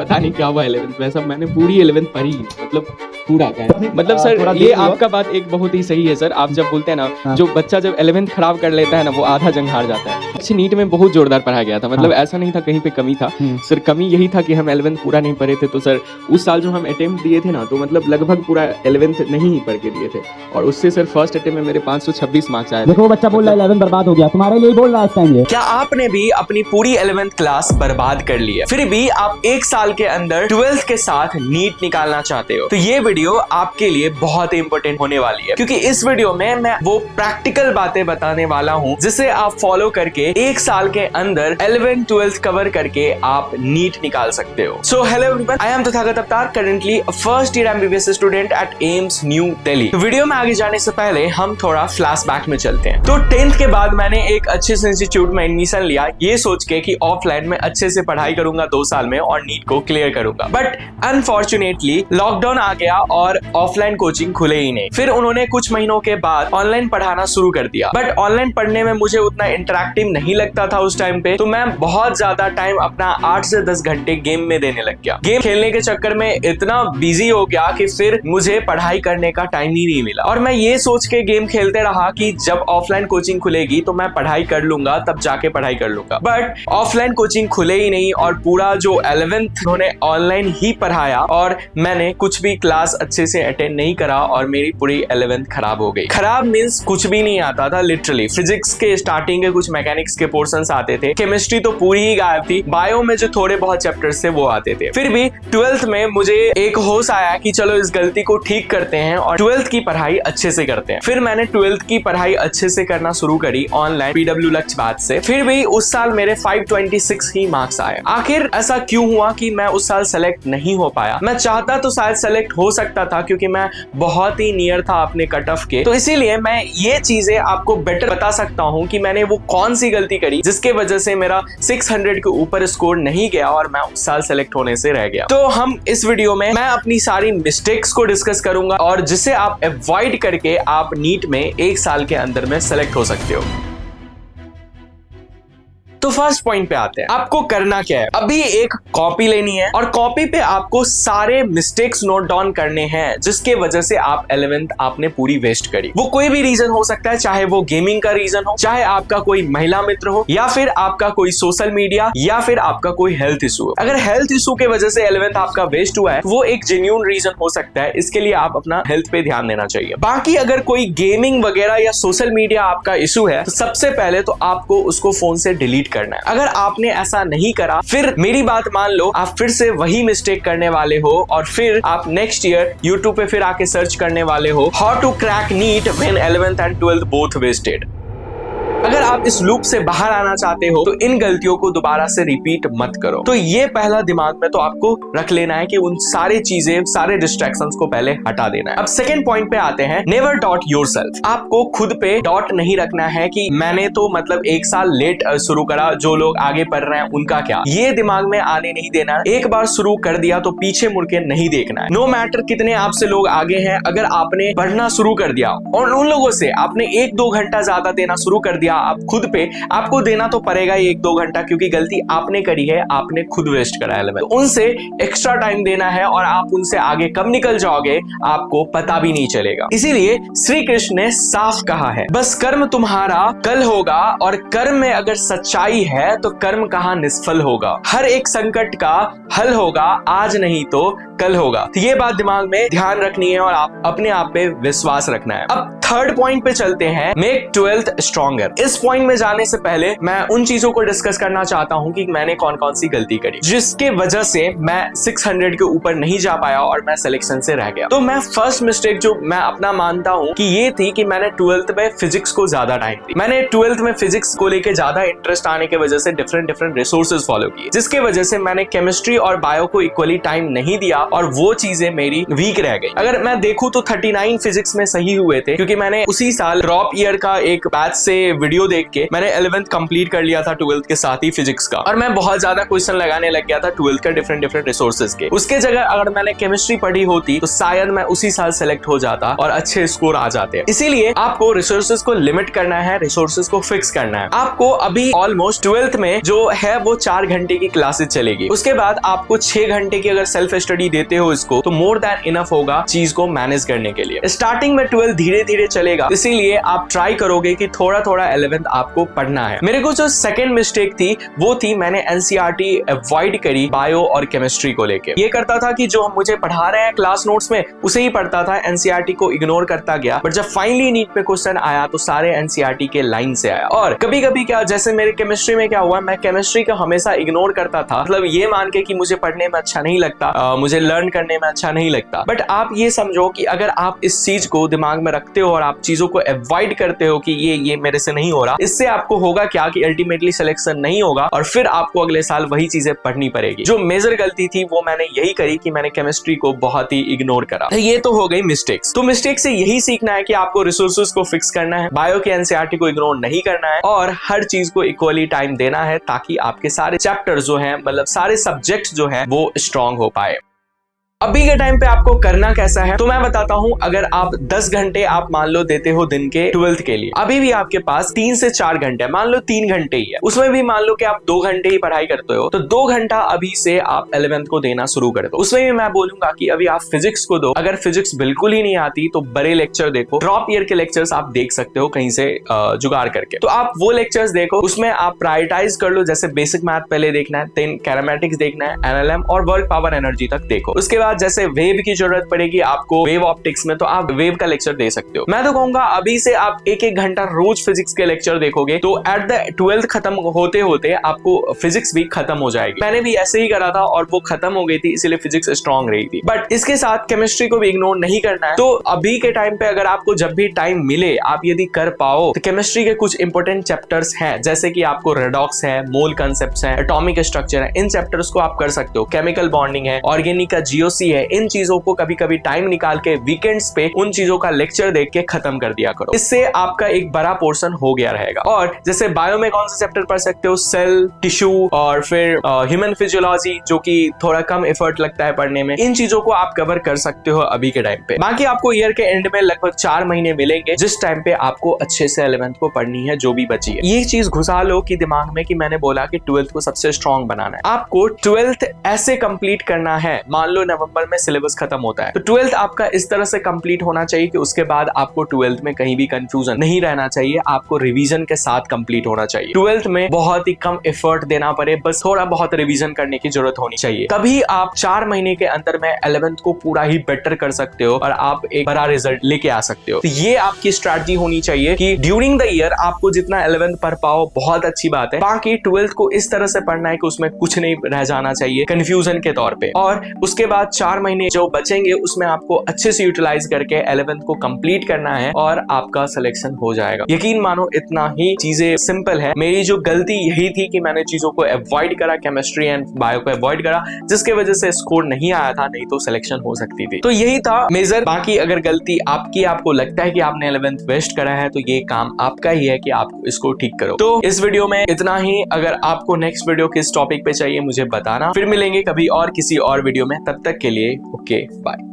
पता नहीं क्या हुआ 11th में, सब मैंने पूरी 11th पढ़ी, मतलब पूरा क्या है मतलब सर ये आपका बात एक बहुत ही सही है सर। आप जब बोलते हैं ना जो बच्चा जब 11th खराब कर लेता है ना वो आधा जंग हार जाता है। अच्छी नीट में बहुत जोरदार पढ़ा गया था, मतलब ऐसा नहीं था कहीं पे कमी था सर। कमी यही था कि हम 11th पूरा नहीं पढ़े थे। तो सर उस साल जो हम अटेम्प्ट दिए थे ना तो मतलब लगभग पूरा 11th नहीं ही पढ़ के दिए थे, और उससे सर फर्स्ट अटेम्प्ट में मेरे 526 मार्क्स आए थे। देखो बच्चा बोल रहा है 11th बर्बाद हो गया, तुम्हारे लिए बोल रहा है इस टाइम ये। क्या आपने भी अपनी पूरी 11th क्लास बर्बाद कर ली है, फिर भी आप एक साल के अंदर 12th के साथ नीट निकालना चाहते हो? तो ये वीडियो आपके लिए बहुत इंपॉर्टेंट होने वाली है, क्योंकि इस वीडियो में मैं वो प्रैक्टिकल बातें बताने वाला हूँ जिसे आप फॉलो करके एक साल के अंदर 11th 12th कवर करके आप नीट निकाल सकते हो। So hello everyone, I am Tathagat Avatar, currently a first year MBBS student at AIIMS New Delhi. तो वीडियो में आगे जाने से पहले हम थोड़ा फ्लैशबैक में चलते हैं। तो 10th के बाद मैंने एक अच्छे से इंस्टीट्यूट में एडमिशन लिया, ये सोच के कि ऑफलाइन में अच्छे से पढ़ाई करूंगा 2 साल में और नीट को क्लियर करूंगा। बट अनफॉर्चुनेटली लॉकडाउन आ गया और ऑफलाइन कोचिंग खुले ही नहीं। फिर उन्होंने कुछ महीनों के बाद ऑनलाइन पढ़ाना शुरू कर दिया, बट ऑनलाइन पढ़ने में मुझे उतना इंटरेक्टिव नहीं लगता था उस टाइम पे। तो मैं बहुत ज्यादा टाइम अपना 8 से 10 घंटे गेम में देने लग गया। गेम खेलने के चक्कर में इतना बिजी हो गया कि फिर मुझे पढ़ाई करने का टाइम ही नहीं मिला। और मैं ये सोच के गेम खेलते रहा कि जब ऑफलाइन कोचिंग खुलेगी तो मैं पढ़ाई कर लूंगा, तब जाके पढ़ाई कर लूंगा। बट ऑफलाइन कोचिंग खुले ही नहीं और पूरा जो 11th उन्होंने ऑनलाइन ही पढ़ाया और मैंने कुछ भी क्लास अच्छे से अटेंड नहीं करा और मेरी पूरी 11th खराब हो गई। खराब मींस कुछ भी नहीं आता था लिटरली। फिजिक्स के स्टार्टिंग के कुछ मैकेनिक्स के पोर्शंस आते थे, केमिस्ट्री तो पूरी ही गायब थी, बायो में जो थोड़े बहुत चैप्टर्स थे वो आते थे। फिर भी 12th में मुझे एक होश आया कि चलो इस गलती को ठीक करते हैं और 12th की पढ़ाई अच्छे से करते हैं। फिर मैंने 12th की पढ़ाई अच्छे से करना शुरू करी ऑनलाइन PW लक्ष्य बाद से। फिर भी उस साल मेरे 526 ही मार्क्स आए। आखिर ऐसा क्यों हुआ कि मैं उस साल सेलेक्ट नहीं हो पाया? मैं चाहता तो शायद सेलेक्ट हो सकता था क्योंकि मैं बहुत ही नियर था अपने कट ऑफ के। तो इसीलिए मैं ये चीजें आपको बेटर बता सकता हूँ कि मैंने वो कौन सी गलती करी जिसके वजह से मेरा 600 के ऊपर स्कोर नहीं गया और मैं उस साल सेलेक्ट होने से रह गया। तो हम इस वीडियो में मैं अपनी सारी मिस्टेक्स को डिस्कस करूंगा और जिसे आप अवॉइड करके आप नीट में एक साल के अंदर में सेलेक्ट हो सकते हो। तो फर्स्ट पॉइंट पे आते हैं, आपको करना क्या है। अभी एक कॉपी लेनी है और कॉपी पे आपको सारे मिस्टेक्स नोट डाउन करने हैं जिसके वजह से आप 11th आपने पूरी वेस्ट करी। वो कोई भी रीजन हो सकता है, चाहे वो गेमिंग का रीजन हो, चाहे आपका कोई महिला मित्र हो, या फिर आपका कोई सोशल मीडिया, या फिर आपका कोई हेल्थ इशू हो। अगर हेल्थ इशू के वजह से 11th आपका वेस्ट हुआ है वो एक जेन्युइन रीजन हो सकता है, इसके लिए आप अपना हेल्थ पे ध्यान देना चाहिए। बाकी अगर कोई गेमिंग वगैरह या सोशल मीडिया आपका इशू है तो सबसे पहले तो आपको उसको फोन से डिलीट करना है। अगर आपने ऐसा नहीं करा फिर मेरी बात मान लो आप फिर से वही मिस्टेक करने वाले हो और फिर आप नेक्स्ट ईयर YouTube पे फिर आके सर्च करने वाले हो how to crack NEET when 11th and 12th both wasted. अगर आप इस लूप से बाहर आना चाहते हो तो इन गलतियों को दोबारा से रिपीट मत करो। तो ये पहला दिमाग में तो आपको रख लेना है कि उन सारे चीजें, सारे डिस्ट्रैक्शंस को पहले हटा देना है। अब सेकंड पॉइंट पे आते हैं, नेवर डाउट योरसेल्फ। आपको खुद पे डाउट नहीं रखना है कि मैंने तो मतलब एक साल लेट शुरू करा, जो लोग आगे पढ़ रहे हैं उनका क्या, ये दिमाग में आने नहीं देना है। एक बार शुरू कर दिया तो पीछे मुड़ के नहीं देखना है। नो मैटर कितने आपसे लोग आगे हैं, अगर आपने पढ़ना शुरू कर दिया और उन लोगों से आपने 1-2 घंटा ज्यादा देना शुरू कर दिया, आप खुद पे आपको देना तो पड़ेगा 1-2 घंटा, क्योंकि गलती आपने करी है, आपने खुद वेस्ट करा है। तो उनसे एक्स्ट्रा टाइम देना है और आप उनसे आगे कब निकल जाओगे आपको पता भी नहीं चलेगा। इसीलिए श्री कृष्ण ने साफ कहा है, बस कर्म तुम्हारा कल होगा और कर्म में अगर सच्चाई है तो कर्म कहाँ निष्फल होगा। हर एक संकट का हल होगा, आज नहीं तो कल होगा। तो ये बात दिमाग में ध्यान रखनी है और आप अपने आप पे विश्वास रखना है। अब थर्ड पॉइंट पे चलते हैं, मेक 12th स्ट्रॉन्गर। इस पॉइंट में जाने से पहले मैं उन चीजों को डिस्कस करना चाहता हूं कि मैंने कौन कौन सी गलती करी जिसके वजह से मैं 600 के ऊपर नहीं जा पाया और मैं सिलेक्शन से रह गया। तो मैं फर्स्ट मिस्टेक जो मैं अपना मानता हूं कि ये थी कि मैंने 12th में फिजिक्स को ज्यादा टाइम दी। मैंने 12th में फिजिक्स को लेके ज्यादा इंटरेस्ट आने की वजह से डिफरेंट रिसोर्सेज फॉलो किए, जिसके वजह से मैंने केमिस्ट्री और बायो को इक्वली टाइम नहीं दिया और वो चीजें मेरी वीक रह गई। अगर मैं देखूं तो 39 फिजिक्स में सही हुए थे, क्योंकि मैंने उसी साल ड्रॉप ईयर का एक बैच से वीडियो देख के मैंने 11th कंप्लीट कर लिया था 12th के साथ ही फिजिक्स का, और मैं बहुत ज्यादा क्वेश्चन लगाने लग गया था 12th का डिफरेंट रिसोर्सेज के। उसके जगह अगर मैंने केमिस्ट्री पढ़ी होती तो शायद मैं उसी साल सेलेक्ट हो जाता और अच्छे स्कोर आ जाते। इसीलिए आपको रिसोर्सेज को लिमिट करना है, रिसोर्सेज को फिक्स करना है। आपको अभी ऑलमोस्ट 12th में जो है वो 4 घंटे की क्लासेस चलेगी, उसके बाद आपको 6 घंटे की अगर सेल्फ स्टडी देते हो इसको तो मोर देन इनफ होगा चीज को मैनेज करने के लिए। स्टार्टिंग में 12 धीरे धीरे चलेगा, इसीलिए आप ट्राई करोगे कि थोड़ा थोड़ा 11th आपको पढ़ना है। मेरे को जो सेकंड मिस्टेक थी वो थी मैंने एनसीईआरटी अवॉइड करी बायो और केमिस्ट्री को लेके। ये करता था कि जो मुझे पढ़ा रहे हैं क्लास नोट्स में उसे ही पढ़ता था, एनसीईआरटी को इग्नोर करता गया। बट जब फाइनली नीट पे क्वेश्चन आया तो सारे एनसीईआरटी के लाइन से आया। और कभी कभी क्या, जैसे मेरे केमिस्ट्री में क्या हुआ, मैं केमिस्ट्री का हमेशा इग्नोर करता था, मतलब ये मान के कि मुझे पढ़ने में अच्छा नहीं लगता, मुझे लर्न करने में अच्छा नहीं लगता। बट आप ये समझो कि अगर आप इस चीज को दिमाग में रखते हो और आप चीजों को अवॉइड करते हो कि ये मेरे से नहीं हो रहा, इससे आपको होगा क्या कि अल्टीमेटली सिलेक्शन नहीं होगा और फिर आपको अगले साल वही चीजें पढ़नी पड़ेगी। जो मेजर गलती थी वो मैंने यही करी कि मैंने केमिस्ट्री को बहुत ही इग्नोर करा। ये तो हो गई मिस्टेक्स। तो मिस्टेक से यही सीखना है कि आपको रिसोर्सेज को फिक्स करना है, बायो के एनसीईआरटी को इग्नोर नहीं करना है और हर चीज को इक्वली टाइम देना है ताकि आपके सारे चैप्टर जो हैं, मतलब सारे सब्जेक्ट जो हैं वो स्ट्रांग हो पाए। अभी के टाइम पे आपको करना कैसा है तो मैं बताता हूं। अगर आप 10 घंटे आप मान लो देते हो दिन के 12th के लिए, अभी भी आपके पास 3 से 4 घंटे, मान लो 3 घंटे ही है, उसमें भी मान लो कि आप 2 घंटे ही पढ़ाई करते हो तो 2 घंटा अभी से आप 11th को देना शुरू कर दो। उसमें भी मैं बोलूंगा कि अभी आप फिजिक्स को दो। अगर फिजिक्स बिल्कुल ही नहीं आती तो बड़े लेक्चर देखो, ड्रॉप ईयर के लेक्चर्स आप देख सकते हो कहीं से जुगाड़ करके, तो आप वो लेक्चर्स देखो, उसमें आप प्रायोरिटाइज कर लो। जैसे बेसिक मैथ पहले देखना है, देन कैरामेटिक्स देखना है, एनएलएम और वर्क पावर एनर्जी तक देखो। उसके बाद जैसे वेव की जरूरत पड़ेगी आपको वेव ऑप्टिक्स में तो आप वेव का लेक्चर दे सकते हो। मैं तो कहूंगा अभी से आप 1-1 घंटा रोज फिजिक्स के लेक्चर देखोगे तो एट द 12th खत्म होते होते आपको फिजिक्स भी खत्म हो जाएगी। मैंने भी ऐसे ही करा था और वो खत्म हो गई थी, इसीलिए फिजिक्स स्ट्रांग रही थी। बट इसके साथ केमिस्ट्री को भी इग्नोर नहीं करना है। तो अभी के टाइम पे अगर आपको जब भी टाइम मिले, आप यदि कर पाओ तो केमिस्ट्री के कुछ इंपॉर्टेंट चैप्टर्स हैं, जैसे कि आपको रेडॉक्स है, मोल कंसेप्ट्स है, एटॉमिक स्ट्रक्चर है, इन चैप्टर्स को आप कर सकते हो। केमिकल बॉन्डिंग है, ऑर्गेनिक का जीओसी है, इन चीजों को कभी कभी टाइम निकाल के वीकेंड्स पे उन चीजों का लेक्चर देख के खत्म कर दिया करो। इससे आपका एक बड़ा पोर्शन हो गया रहेगा। और जैसे बायो में कौन सा चैप्टर पढ़ सकते हो, सेल, टिश्यू और फिर ह्यूमन फिजियोलॉजी, जो कि थोड़ा कम एफर्ट लगता है पढ़ने में, इन चीजों को आप कवर कर सकते हो अभी के टाइम पे। बाकी आपको ईयर के एंड में लगभग 4 महीने मिलेंगे जिस टाइम पे आपको अच्छे से 11th को पढ़नी है जो भी बची है। ये चीज घुसा लो कि दिमाग में कि मैंने बोला कि 12th को सबसे स्ट्रांग बनाना है। आपको 12th ऐसे कंप्लीट करना है, मान लो नवंबर में सिलेबस खत्म होता है तो 12th आपका इस तरह से कंप्लीट होना चाहिए कि उसके बाद आपको 12th में कहीं भी कंफ्यूजन नहीं रहना चाहिए, आपको रिवीजन के साथ कंप्लीट होना चाहिए। 12th में बहुत ही कम एफर्ट देना पड़े, बस थोड़ा बहुत रिवीजन करने की जरूरत होनी चाहिए, तभी आप 4 महीने के अंदर में 11th को पूरा ही बेटर कर सकते हो और आप एक बड़ा रिजल्ट लेके आ सकते हो। तो ये आपकी स्ट्रैटेजी होनी चाहिए कि ड्यूरिंग द ईयर आपको जितना 11th पढ़ पाओ बहुत अच्छी बात है, बाकी 12th को इस तरह से पढ़ना है कि उसमें कुछ नहीं रह जाना चाहिए कंफ्यूजन के तौर पे। और उसके बाद 4 महीने जो बचेंगे उसमें आपको अच्छे से यूटिलाइज करके 11th को कंप्लीट करना है और आपका सिलेक्शन हो जाएगा। यकीन मानो इतना ही चीजें सिंपल है। मेरी जो गलती यही थी कि मैंने चीजों को अवॉइड करा, केमिस्ट्री एंड बायो को अवॉइड करा, जिसके वजह से स्कोर नहीं आया था, नहीं तो सिलेक्शन हो सकती थी। तो यही था मेजर। बाकी अगर गलती आपकी, आपको लगता है कि आपने 11th वेस्ट करा है तो ये काम आपका ही है कि आप इसको ठीक करो। तो इस वीडियो में इतना ही। अगर आपको नेक्स्ट वीडियो किस टॉपिक पे चाहिए मुझे बताना, फिर मिलेंगे कभी और किसी और वीडियो में। तब तक के लिए ओके बाय।